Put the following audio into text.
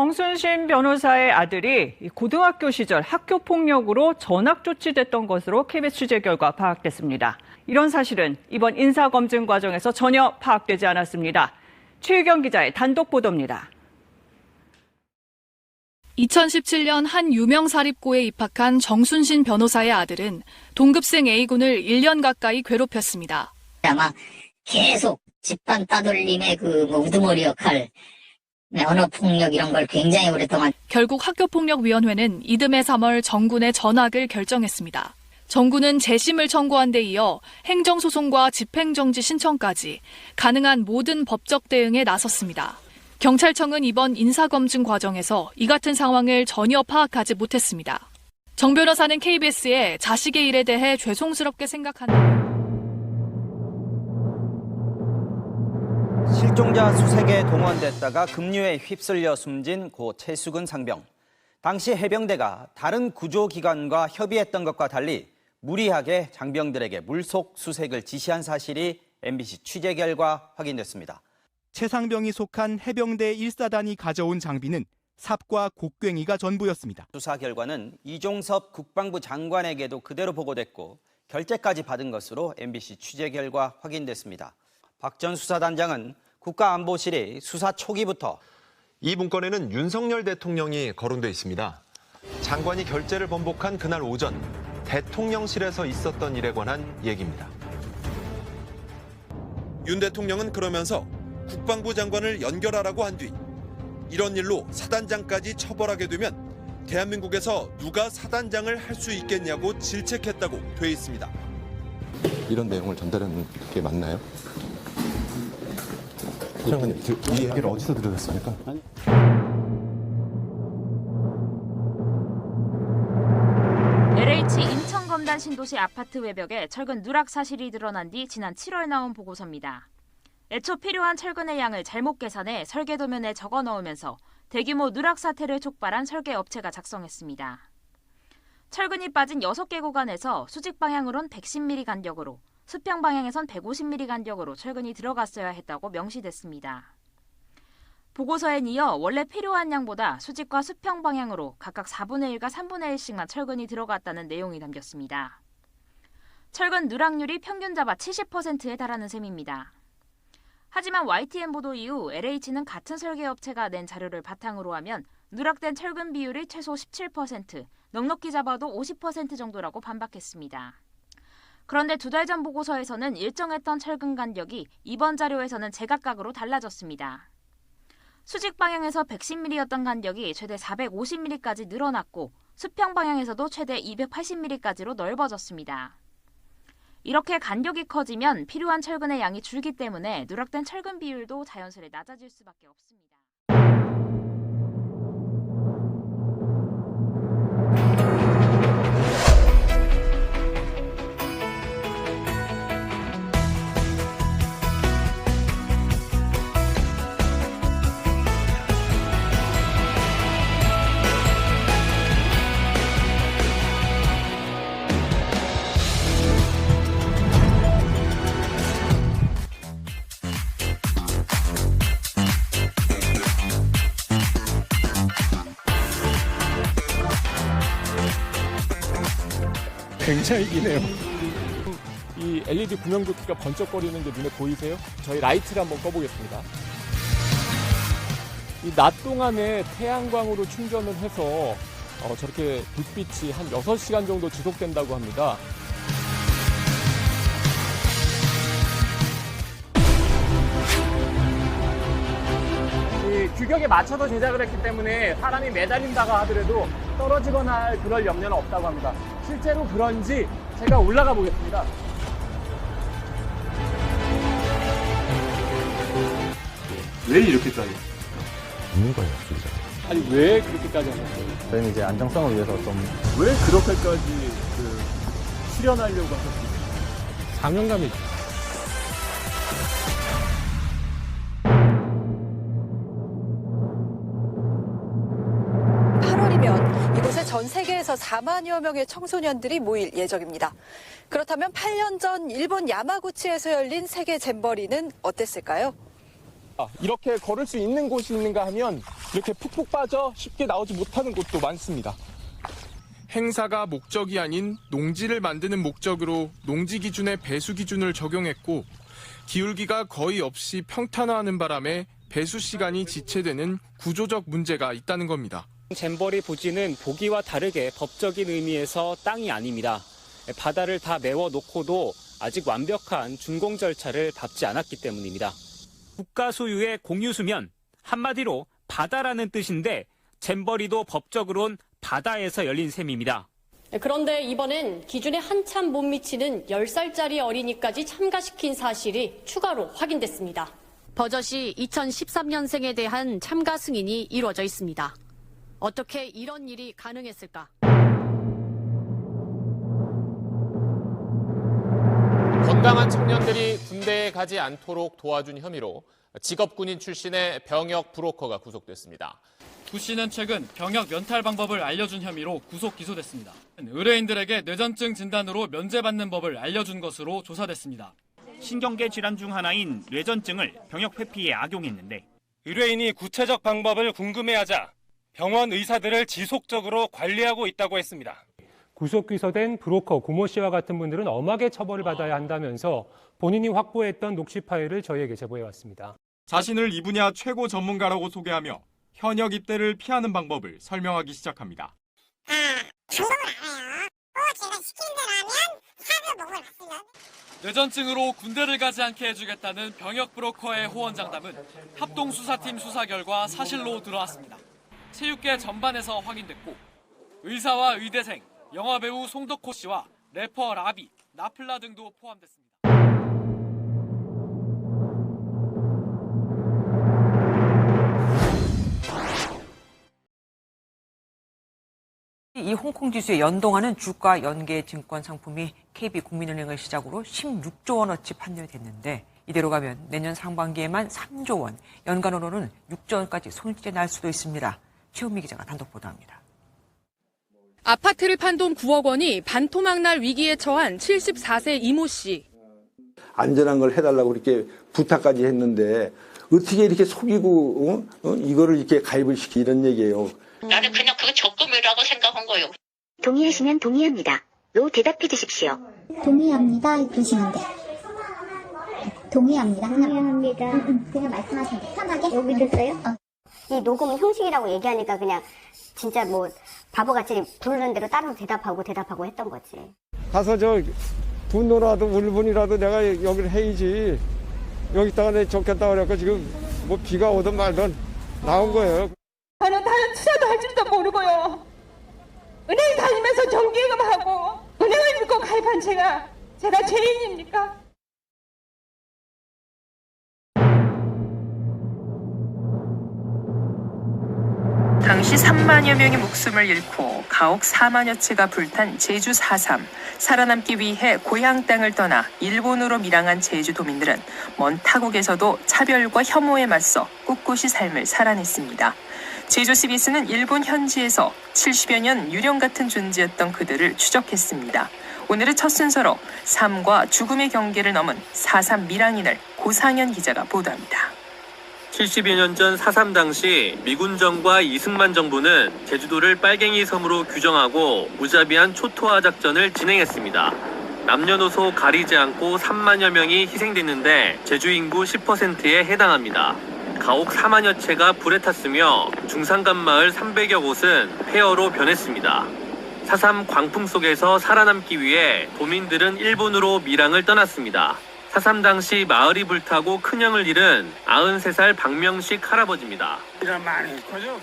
정순신 변호사의 아들이 고등학교 시절 학교 폭력으로 전학 조치됐던 것으로 KBS 취재 결과 파악됐습니다. 이런 사실은 이번 인사검증 과정에서 전혀 파악되지 않았습니다. 최유경 기자의 단독 보도입니다. 2017년 한 유명 사립고에 입학한 정순신 변호사의 아들은 동급생 A군을 1년 가까이 괴롭혔습니다. 아마 계속 집단 따돌림의 우두머리 역할, 언어폭력 이런 걸 굉장히 오랫동안. 결국 학교폭력위원회는 이듬해 3월 정군의 전학을 결정했습니다. 정군은 재심을 청구한 데 이어 행정소송과 집행정지 신청까지 가능한 모든 법적 대응에 나섰습니다. 경찰청은 이번 인사검증 과정에서 이 같은 상황을 전혀 파악하지 못했습니다. 정 변호사는 KBS에 자식의 일에 대해 죄송스럽게 생각한다. 실종자 수색에 동원됐다가 급류에 휩쓸려 숨진 고 최수근 상병. 당시 해병대가 다른 구조기관과 협의했던 것과 달리 무리하게 장병들에게 물속 수색을 지시한 사실이 MBC 취재 결과 확인됐습니다. 최 상병이 속한 해병대 1사단이 가져온 장비는 삽과 곡괭이가 전부였습니다. 수사 결과는 이종섭 국방부 장관에게도 그대로 보고됐고 결재까지 받은 것으로 MBC 취재 결과 확인됐습니다. 박 전 수사단장은 국가안보실이 수사 초기부터 이 문건에는 윤석열 대통령이 거론돼 있습니다. 장관이 결재를 번복한 그날 오전 대통령실에서 있었던 일에 관한 얘기입니다. 윤 대통령은 그러면서 국방부 장관을 연결하라고 한 뒤 이런 일로 사단장까지 처벌하게 되면 대한민국에서 누가 사단장을 할 수 있겠냐고 질책했다고 돼 있습니다. 이런 내용을 전달하는 게 맞나요? 장관님, 이 얘기를 어디서 들으셨습니까? LH 인천검단 신도시 아파트 외벽에 철근 누락 사실이 드러난 뒤 지난 7월 나온 보고서입니다. 애초 필요한 철근의 양을 잘못 계산해 설계도면에 적어 넣으면서 대규모 누락 사태를 촉발한 설계업체가 작성했습니다. 철근이 빠진 6개 구간에서 수직 방향으론 110mm 간격으로, 수평 방향에선 150mm 간격으로 철근이 들어갔어야 했다고 명시됐습니다. 보고서엔 이어 원래 필요한 양보다 수직과 수평 방향으로 각각 4분의 1과 3분의 1씩만 철근이 들어갔다는 내용이 담겼습니다. 철근 누락률이 평균 잡아 70%에 달하는 셈입니다. 하지만 YTN 보도 이후 LH는 같은 설계업체가 낸 자료를 바탕으로 하면 누락된 철근 비율이 최소 17%, 넉넉히 잡아도 50% 정도라고 반박했습니다. 그런데 2달 전 보고서에서는 일정했던 철근 간격이 이번 자료에서는 제각각으로 달라졌습니다. 수직 방향에서 110mm였던 간격이 최대 450mm까지 늘어났고 수평 방향에서도 최대 280mm까지로 넓어졌습니다. 이렇게 간격이 커지면 필요한 철근의 양이 줄기 때문에 누락된 철근 비율도 자연스레 낮아질 수밖에 없습니다. 굉장히 기네요. 이 LED 구명조끼가 번쩍거리는 게 눈에 보이세요? 저희 라이트를 한번 꺼보겠습니다. 이 낮 동안에 태양광으로 충전을 해서 저렇게 불빛이 한 6시간 정도 지속된다고 합니다. 이 규격에 맞춰서 제작을 했기 때문에 사람이 매달린다고 하더라도 떨어지거나 할 그럴 염려는 없다고 합니다. 실제로 그런지 제가 올라가 보겠습니다. 왜 이렇게까지? 없는 거예요, 진짜. 아니 왜 그렇게까지 하셨어요? 저희는 이제 안정성을 위해서 좀. 왜 그렇게까지 출연하려고 하셨습니까? 사명감이. 이곳에 전 세계에서 4만여 명의 청소년들이 모일 예정입니다. 그렇다면 8년 전 일본 야마구치에서 열린 세계 잼버리는 어땠을까요? 이렇게 걸을 수 있는 곳이 있는가 하면 이렇게 푹푹 빠져 쉽게 나오지 못하는 곳도 많습니다. 행사가 목적이 아닌 농지를 만드는 목적으로 농지 기준의 배수 기준을 적용했고 기울기가 거의 없이 평탄화하는 바람에 배수 시간이 지체되는 구조적 문제가 있다는 겁니다. 잼버리 부지는 보기와 다르게 법적인 의미에서 땅이 아닙니다. 바다를 다 메워놓고도 아직 완벽한 준공 절차를 밟지 않았기 때문입니다. 국가 소유의 공유수면, 한마디로 바다라는 뜻인데 잼버리도 법적으론 바다에서 열린 셈입니다. 그런데 이번엔 기준에 한참 못 미치는 10살짜리 어린이까지 참가시킨 사실이 추가로 확인됐습니다. 버젓이 2013년생에 대한 참가 승인이 이루어져 있습니다. 어떻게 이런 일이 가능했을까? 건강한 청년들이 군대에 가지 않도록 도와준 혐의로 직업군인 출신의 병역 브로커가 구속됐습니다. 구 씨는 최근 병역 면탈 방법을 알려준 혐의로 구속 기소됐습니다. 의뢰인들에게 뇌전증 진단으로 면제받는 법을 알려준 것으로 조사됐습니다. 신경계 질환 중 하나인 뇌전증을 병역 회피에 악용했는데 의뢰인이 구체적 방법을 궁금해하자 병원 의사들을 지속적으로 관리하고 있다고 했습니다. 구속 기소된 브로커 구모 씨와 같은 분들은 엄하게 처벌을 받아야 한다면서 본인이 확보했던 녹취 파일을 저희에게 제보해왔습니다. 자신을 이 분야 최고 전문가라고 소개하며 현역 입대를 피하는 방법을 설명하기 시작합니다. 방법을 알아요. 제가 시킨 대로 하면 사료 먹을 왔으면. 뇌전증으로 군대를 가지 않게 해주겠다는 병역 브로커의 호언장담은 합동수사팀 수사 결과 사실로 드러났습니다. 체육계 전반에서 확인됐고 의사와 의대생, 영화배우 송덕호 씨와 래퍼 라비, 나플라 등도 포함됐습니다. 이 홍콩 지수에 연동하는 주가 연계 증권 상품이 KB국민은행을 시작으로 16조 원어치 판매됐는데 이대로 가면 내년 상반기에만 3조 원, 연간으로는 6조 원까지 손실이 날 수도 있습니다. 최은미 기자가 단독 보도합니다. 아파트를 판 돈 9억 원이 반토막날 위기에 처한 74세 이모 씨. 안전한 걸 해달라고 이렇게 부탁까지 했는데 어떻게 이렇게 속이고 이거를 이렇게 가입을 시키 이런 얘기예요. 나는 그냥 그거 적금이라고 생각한 거예요. 동의하시면 동의합니다. 로 대답해 주십시오. 동의합니다. 그러시면 돼. 동의합니다. 그냥 말씀하세요. 편하게. 여기 됐어요? 이 녹음 형식이라고 얘기하니까 그냥 진짜 뭐 바보같이 부르는 대로 따로 대답하고 했던 거지. 가서 저 분노라도 울분이라도 내가 여기를 해야지. 여기다가 내 좋겠다 그래갖고 지금 뭐 비가 오든 말든 나온 거예요. 저는 다른 투자도 할 줄도 모르고요. 은행 다니면서 정기예금하고 은행을 믿고 가입한 제가 죄인입니까? 당시 3만여 명이 목숨을 잃고 가옥 4만여 채가 불탄 제주 4.3. 살아남기 위해 고향 땅을 떠나 일본으로 밀항한 제주도민들은 먼 타국에서도 차별과 혐오에 맞서 꿋꿋이 삶을 살아냈습니다. 제주 CBS는 일본 현지에서 70여 년 유령 같은 존재였던 그들을 추적했습니다. 오늘의 첫 순서로 삶과 죽음의 경계를 넘은 4.3 밀항인을 고상현 기자가 보도합니다. 70여 년 전 4.3 당시 미군정과 이승만 정부는 제주도를 빨갱이 섬으로 규정하고 무자비한 초토화 작전을 진행했습니다. 남녀노소 가리지 않고 3만여 명이 희생됐는데 제주 인구 10%에 해당합니다. 가옥 4만여 채가 불에 탔으며 중산간 마을 300여 곳은 폐허로 변했습니다. 4.3 광풍 속에서 살아남기 위해 도민들은 일본으로 밀항을 떠났습니다. 4.3 당시 마을이 불타고 큰형을 잃은 93살 박명식 할아버지입니다. 이런 많이 거죠.